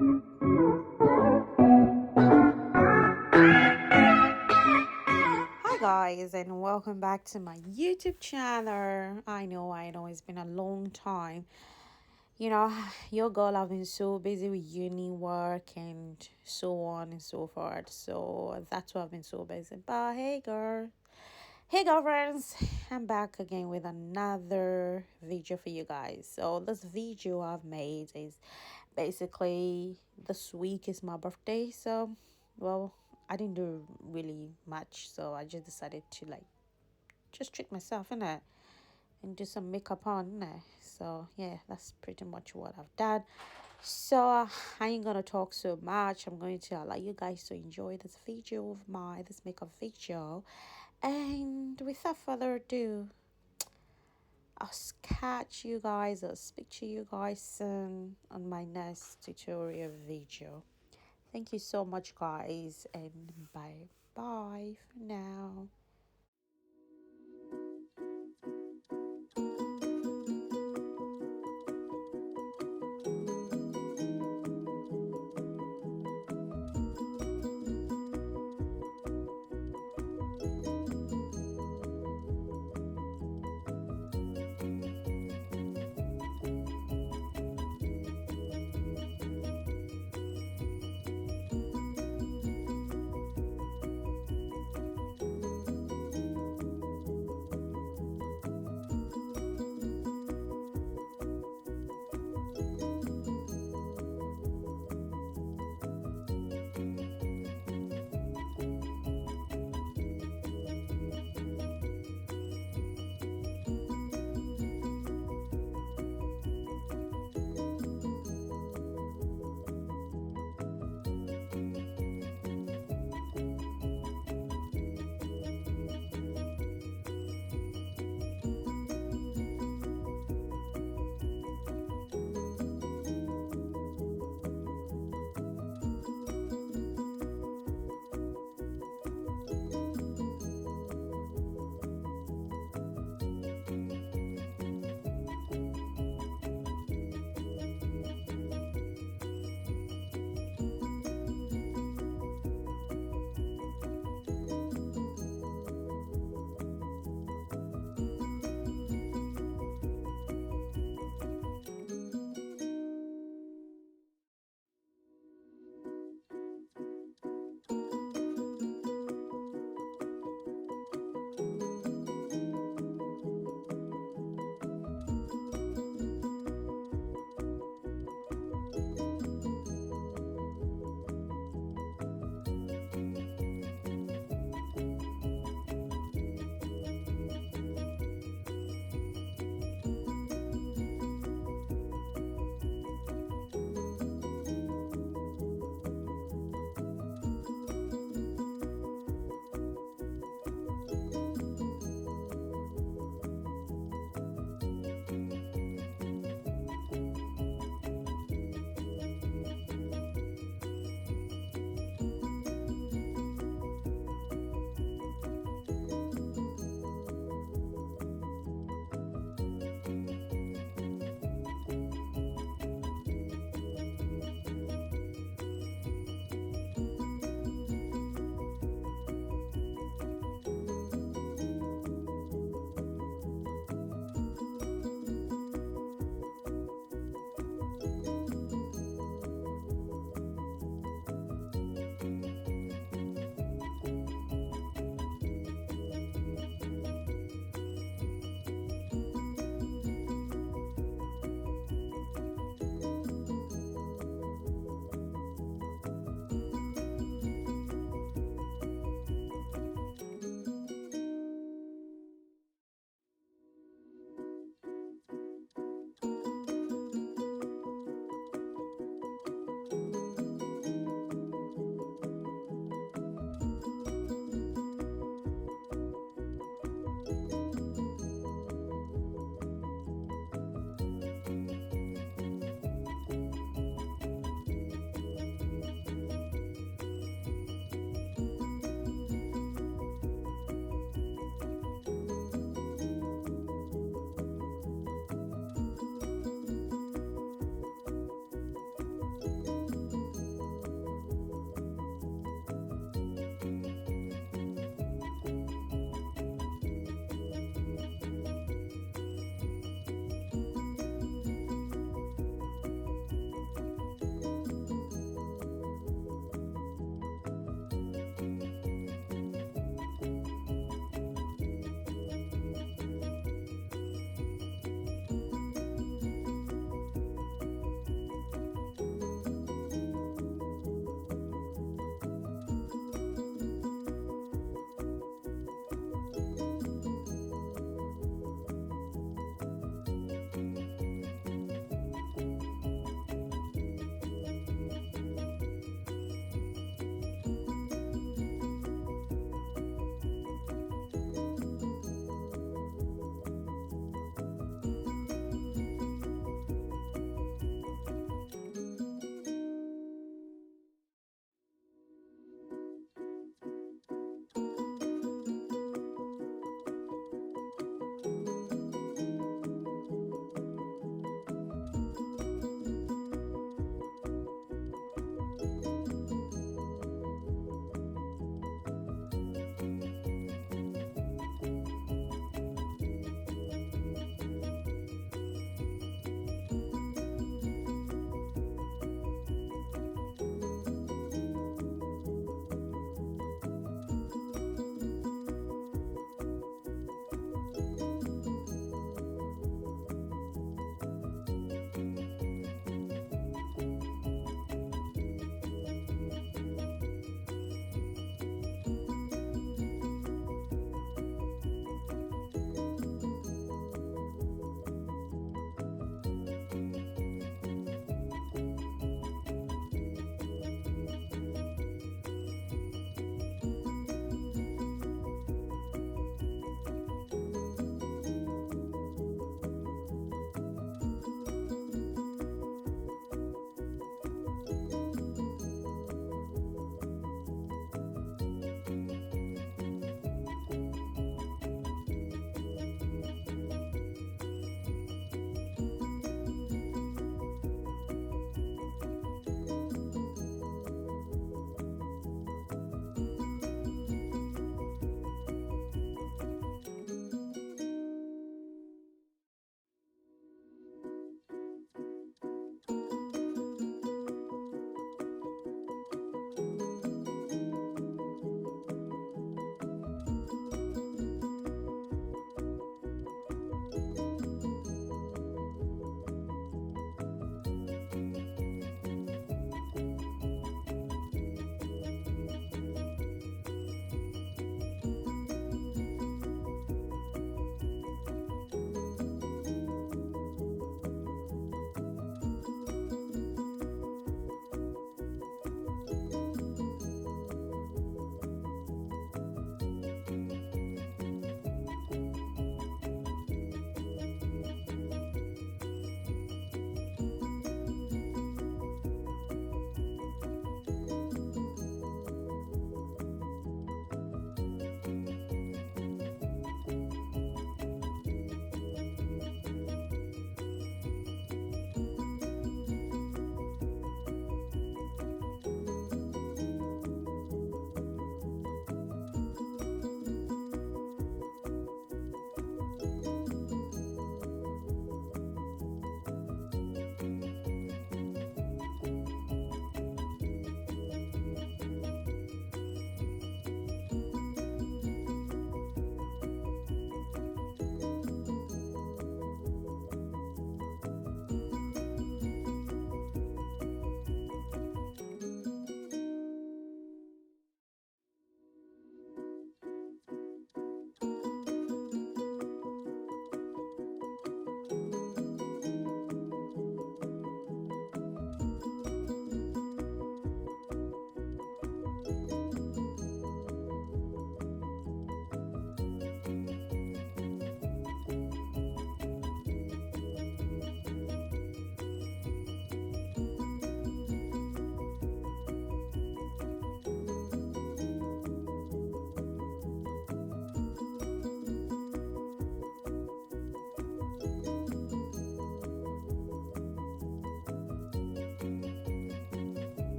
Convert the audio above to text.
Hi guys, and welcome back to my YouTube channel. I know it's been a long time. Your girl have been so busy with uni work and so on and so forth. So that's why I've been so busy. But hey girlfriends, I'm back again with another video for you guys. So this video I've made is basically this week is my birthday. So well, I didn't do really much, so I just decided to just treat myself in it and do some makeup on it. So yeah, that's pretty much what I've done. So I ain't gonna talk so much. I'm going to allow you guys to enjoy this video of this makeup video. And without further ado, I'll catch you guys. I'll speak to you guys soon on my next tutorial video. Thank you so much, guys, and bye bye for now.